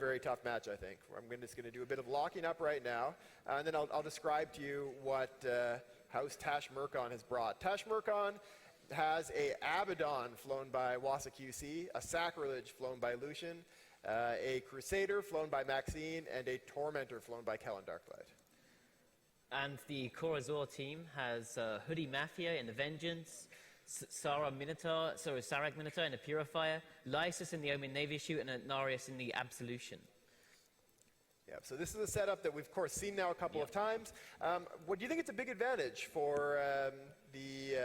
very tough match, I think. I'm just going to do a bit of locking up right now, and then I'll describe to you what House Tash Murkon has brought. Tash Murkon has a Abaddon flown by Wasa QC, a Sacrilege flown by Lucian, a Crusader flown by Maxine, and a Tormentor flown by Kellen Darklight. And the Kor Azor team has Hoodie Mafia in the Vengeance, Sarag Minotaur in the Purifier, Lysis in the Omen Navy Shoot, and Narius in the Absolution. Yeah, so this is a setup that we've, of course, seen now a couple of times. What do you think it's a big advantage for the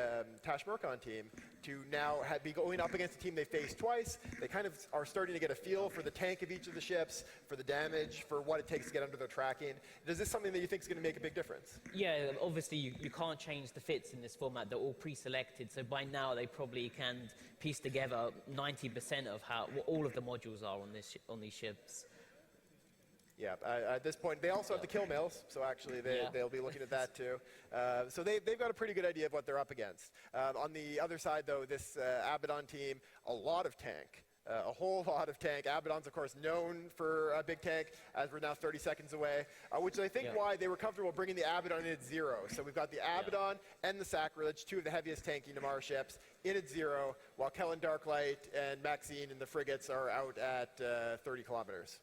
Tash Murkon team to now be going up against a team they faced twice? They kind of are starting to get a feel for the tank of each of the ships, for the damage, for what it takes to get under their tracking. Is this something that you think is going to make a big difference? Yeah, obviously you can't change the fits in this format. They're all pre-selected, so by now they probably can piece together 90% of what all of the modules are on these ships. Yeah, at this point, they also have the kill mills, so actually they'll be looking at that too. So they've got a pretty good idea of what they're up against. On the other side, though, this Abaddon team, a lot of tank. A whole lot of tank. Abaddon's, of course, known for a big tank, as we're now 30 seconds away, which is, I think, why they were comfortable bringing the Abaddon in at 0. So we've got the Abaddon and the Sacrilege, two of the heaviest tanking Amarr ships, in at 0, while Kellen Darklight and Maxine and the frigates are out at 30 kilometers.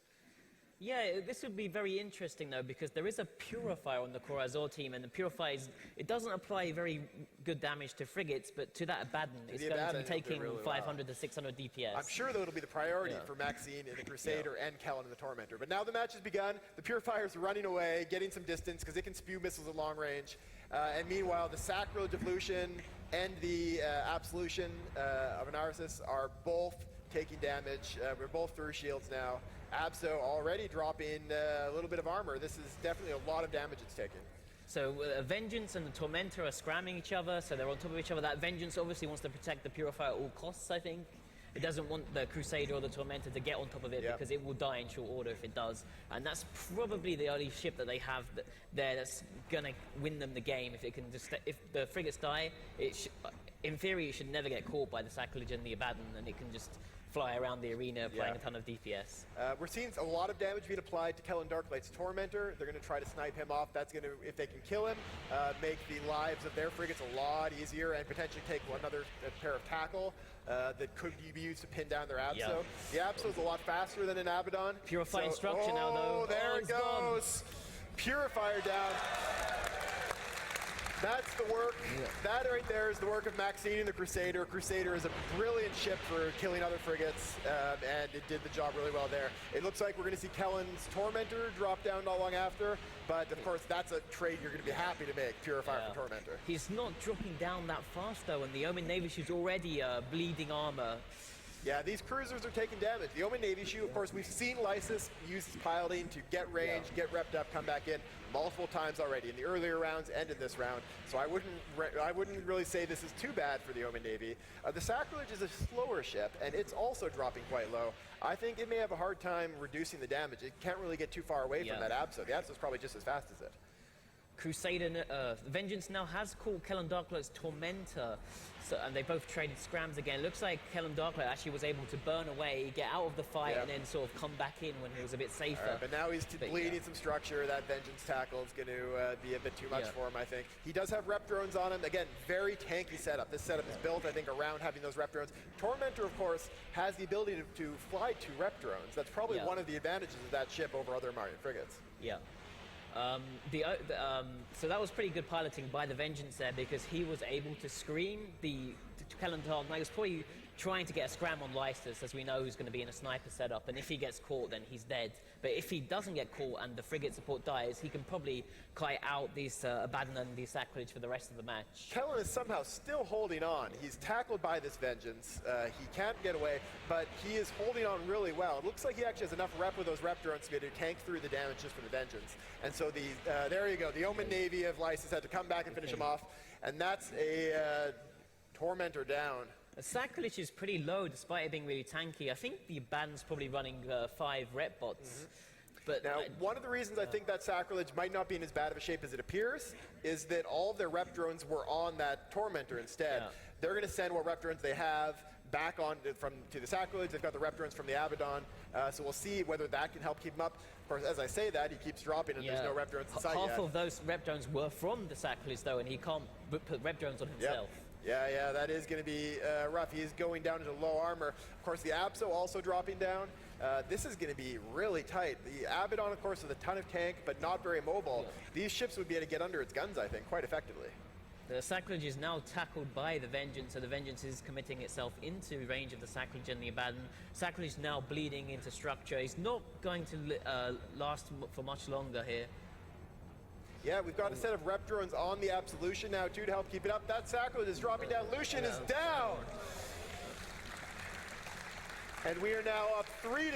Yeah, this would be very interesting, though, because there is a Purifier on the Kor Azor team, and the Purifier, it doesn't apply very good damage to frigates, but to that Abaddon, it's going to be taking really 500 to 600 DPS. I'm sure, though, it'll be the priority for Maxine in the Crusader and Kellen in the Tormentor. But now the match has begun. The Purifier's running away, getting some distance, because it can spew missiles at long range. And meanwhile, the Sacrilege of Lucian and the Absolution of Anarsis are both taking damage. We're both through shields now. Abso already dropping a little bit of armor. This is definitely a lot of damage it's taking. So Vengeance and the Tormentor are scramming each other, so they're on top of each other. That Vengeance obviously wants to protect the Purifier at all costs, I think. It doesn't want the Crusader or the Tormentor to get on top of it because it will die in short order if it does. And that's probably the only ship that they have there that's going to win them the game. If it can just, if the frigates die, in theory it should never get caught by the Sacrilege and the Abaddon, and it can just fly around the arena playing a ton of DPS. We're seeing a lot of damage being applied to Kellen Darklight's Tormentor. They're going to try to snipe him off. That's going to, if they can kill him, make the lives of their frigates a lot easier and potentially take another pair of tackle that could be used to pin down their Abso. The Abso is a lot faster than an Abaddon. Purifying structure now, though. Oh, there it goes. Purifier down. That's the work. That right there is the work of Maxine and the Crusader. Crusader is a brilliant ship for killing other frigates, and it did the job really well there. It looks like we're going to see Kellen's Tormentor drop down not long after, but of course that's a trade you're going to be happy to make, Purifier for Tormentor. He's not dropping down that fast, though, and the Omen Navy Shoe's already bleeding armor. Yeah, these cruisers are taking damage. The Omen Navy Shoe, of course, we've seen Lysis use his piloting to get range, get repped up, come back in multiple times already in the earlier rounds and in this round. So I wouldn't really say this is too bad for the Omen Navy. The Sacrilege is a slower ship, and it's also dropping quite low. I think it may have a hard time reducing the damage. It can't really get too far away from that Abso. The Abso's probably just as fast as it. Crusader, Vengeance now has called Kellen Darklight's Tormentor, and they both traded scrams again. Looks like Kellen Darklight actually was able to burn away, get out of the fight, and then sort of come back in when he was a bit safer. But now he's bleeding some structure. That Vengeance tackle is going to be a bit too much for him, I think. He does have rep drones on him. Again, very tanky setup. This setup is built, I think, around having those rep drones. Tormentor, of course, has the ability to fly 2 rep drones. That's probably one of the advantages of that ship over other Amarrian frigates. Yeah. So that was pretty good piloting by the Vengeance there, because he was able to screen the Kellen Darklight. He was probably trying to get a scram on Lysis, as we know who's going to be in a sniper setup, and if he gets caught, then he's dead. But if he doesn't get caught and the frigate support dies, he can probably kite out these Abaddon and the Sacrilege for the rest of the match. Kellen is somehow still holding on. He's tackled by this Vengeance. He can't get away, but he is holding on really well. It looks like he actually has enough rep with those rep drones to be able to tank through the damage just from the Vengeance. And so there you go. The Omen Navy of Lysis had to come back and finish him off, and that's a Tormentor down. The Sacrilege is pretty low, despite it being really tanky. I think the Abaddon's probably running 5 rep bots. But now, one of the reasons I think that Sacrilege might not be in as bad of a shape as it appears is that all of their rep drones were on that Tormentor instead. They're going to send what rep drones they have back on to the sacrilege. They've got the rep drones from the Abaddon. So we'll see whether that can help keep him up. Of course, as I say that, he keeps dropping and there's no rep drones in sight yet. Half of those rep drones were from the sacrilege though, and he can't put rep drones on himself. Yeah, that is going to be rough. He is going down into low armor. Of course, the Abso also dropping down. This is going to be really tight. The Abaddon, of course, with a ton of tank, but not very mobile. These ships would be able to get under its guns, I think, quite effectively. The sacrilege is now tackled by the Vengeance, so the Vengeance is committing itself into range of the sacrilege and the Abaddon. Sacrilege is now bleeding into structure. He's not going to last for much longer here. Yeah, we've got a set of rep drones on the Absolution now, too, to help keep it up. That sacrilege is dropping down. Lucian is down! And we are now up 3-2.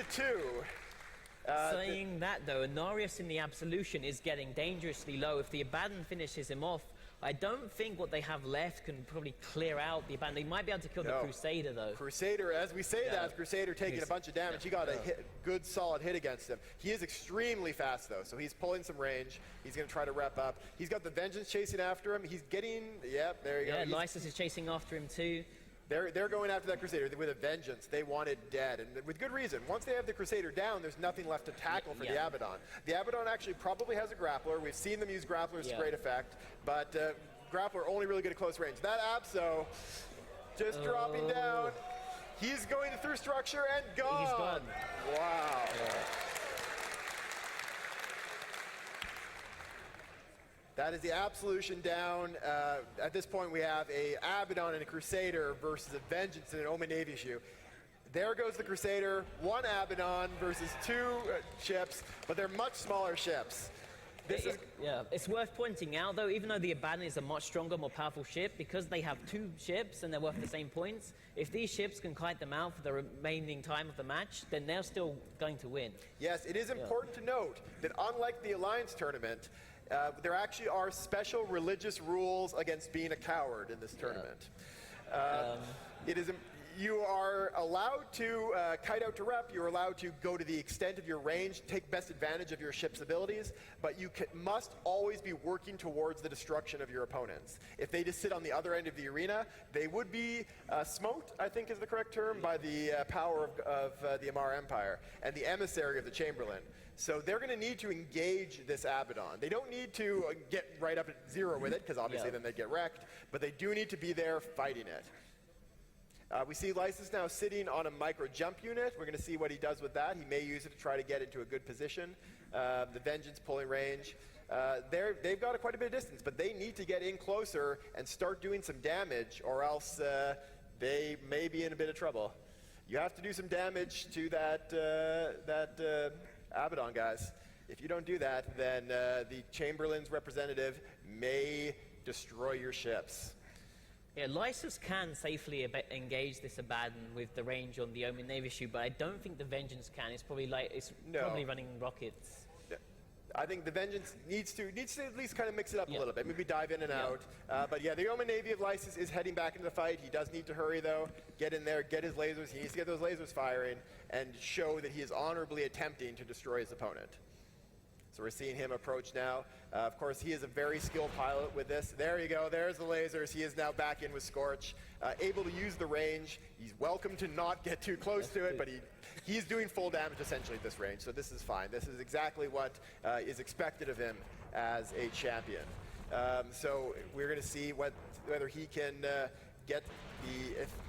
Saying that, though, Anarius in the Absolution is getting dangerously low. If the Abaddon finishes him off, I don't think what they have left can probably clear out the Abaddon. They might be able to kill the Crusader, though. Crusader, as we say that, Crusader taking a bunch of damage. He got a good, solid hit against him. He is extremely fast, though, so he's pulling some range. He's going to try to rep up. He's got the Vengeance chasing after him. He's getting, there you go. Yeah, Lysis is chasing after him, too. They're going after that Crusader with a vengeance. They want it dead, and with good reason. Once they have the Crusader down, there's nothing left to tackle for the Abaddon. The Abaddon actually probably has a grappler. We've seen them use grapplers to great effect, but grappler only really good at close range. That Abso just dropping down. He's going through structure and gone. He's gone. Wow. That is the Absolution down. At this point, we have a Abaddon and a Crusader versus a Vengeance and an Omen Navy issue. There goes the Crusader, one Abaddon versus two ships, but they're much smaller ships. It's worth pointing out, though, even though the Abaddon is a much stronger, more powerful ship, because they have two ships and they're worth the same points, if these ships can kite them out for the remaining time of the match, then they're still going to win. Yes, it is important to note that unlike the Alliance tournament, there actually are special religious rules against being a coward in this tournament. You are allowed to kite out to rep, you're allowed to go to the extent of your range, take best advantage of your ship's abilities, but you must always be working towards the destruction of your opponents. If they just sit on the other end of the arena, they would be smote, I think is the correct term, by the power of the Amarr Empire and the emissary of the Chamberlain. So they're going to need to engage this Abaddon. They don't need to get right up at zero with it, because obviously then they get wrecked, but they do need to be there fighting it. We see Lysis now sitting on a micro jump unit. We're going to see what he does with that. He may use it to try to get into a good position. The Vengeance pulling range. They've got quite a bit of distance, but they need to get in closer and start doing some damage, or else they may be in a bit of trouble. You have to do some damage to that Abaddon, guys. If you don't do that, then the Chamberlain's representative may destroy your ships. Yeah, Lysis can safely engage this Abaddon with the range on the Omen Navy issue, but I don't think the Vengeance can. It's probably probably running rockets. I think the Vengeance needs to at least kind of mix it up a little bit, maybe dive in and out. But yeah, the Omen Navy of Lysis is heading back into the fight. He does need to hurry, though, get in there, get his lasers. He needs to get those lasers firing and show that he is honorably attempting to destroy his opponent. So we're seeing him approach now. Of course, he is a very skilled pilot with this. There you go, there's the lasers. He is now back in with Scorch, able to use the range. He's welcome to not get too close to it, but he's doing full damage essentially at this range, so this is fine. This is exactly what is expected of him as a champion. So we're going to see whether he can get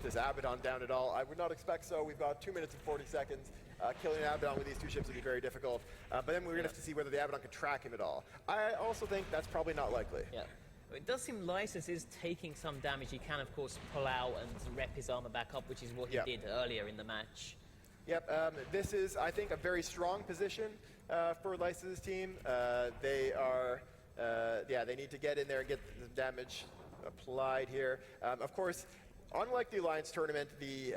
this Abaddon down at all. I would not expect so. We've got 2 minutes and 40 seconds. Killing an Abaddon with these two ships would be very difficult. But then we're going to have to see whether the Abaddon can track him at all. I also think that's probably not likely. Yeah. It does seem Lysis is taking some damage. He can, of course, pull out and rep his armor back up, which is what he did earlier in the match. Yep, this is, I think, a very strong position for Lysis' team. They need to get in there and get the damage applied here. Of course, unlike the Alliance tournament, the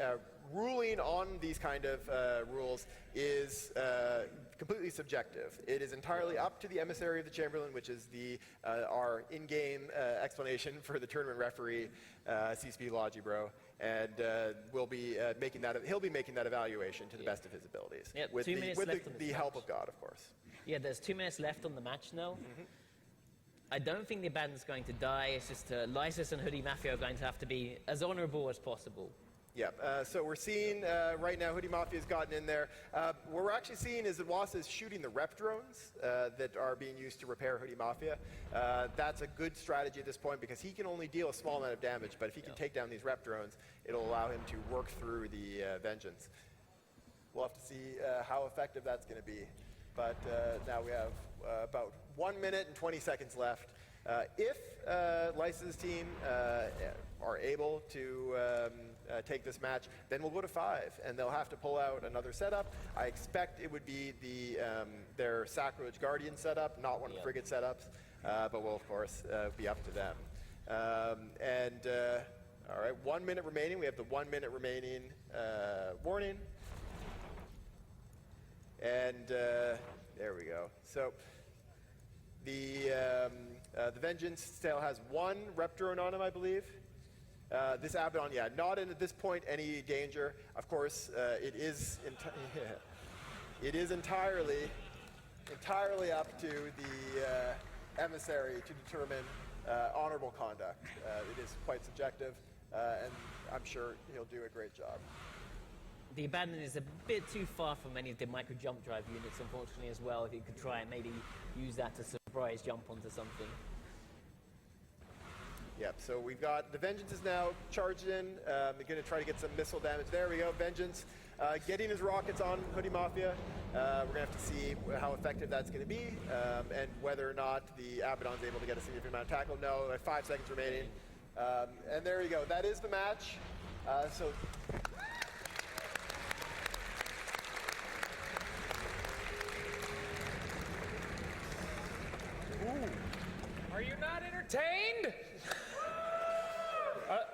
ruling on these kind of rules is completely subjective. It is entirely up to the emissary of the Chamberlain, which is our in-game explanation for the tournament referee, CSP Logibro, and he'll be making that evaluation to the best of his abilities, with the help of God, of course. Yeah, there's 2 minutes left on the match now. I don't think the Abaddon's going to die. It's just Lysis and Hoodie Mafia are going to have to be as honorable as possible. Yeah, so we're seeing right now Hoodie Mafia's gotten in there. What we're actually seeing is that Wasa is shooting the rep drones that are being used to repair Hoodie Mafia. That's a good strategy at this point because he can only deal a small amount of damage, but if he can take down these rep drones, it'll allow him to work through the Vengeance. We'll have to see how effective that's going to be. But now we have about 1 minute and 20 seconds left. If Lysa's team are able to take this match, then we'll go to 5, and they'll have to pull out another setup. I expect it would be their Sacrilege Guardian setup, not one of the Frigate setups, but will, of course, be up to them. All right, 1 minute remaining. We have the 1 minute remaining warning. And there we go. So the Vengeance still has 1 rep drone on him, I believe. This Abaddon, yeah, not in at this point any danger. Of course, it is entirely up to the emissary to determine honorable conduct. It is quite subjective, and I'm sure he'll do a great job. The Abaddon is a bit too far from any of the micro jump drive units, unfortunately, as well. If you could try and maybe use that to surprise jump onto something. Yep, so we've got the Vengeance is now charged in. They're going to try to get some missile damage. There we go, Vengeance getting his rockets on Hoodie Mafia. We're going to have to see how effective that's going to be and whether or not the Abaddon's able to get a significant amount of tackle. No, 5 seconds remaining. And there you go, that is the match. Are you not entertained?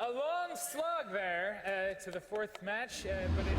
A long slog there to the 4th match, but it...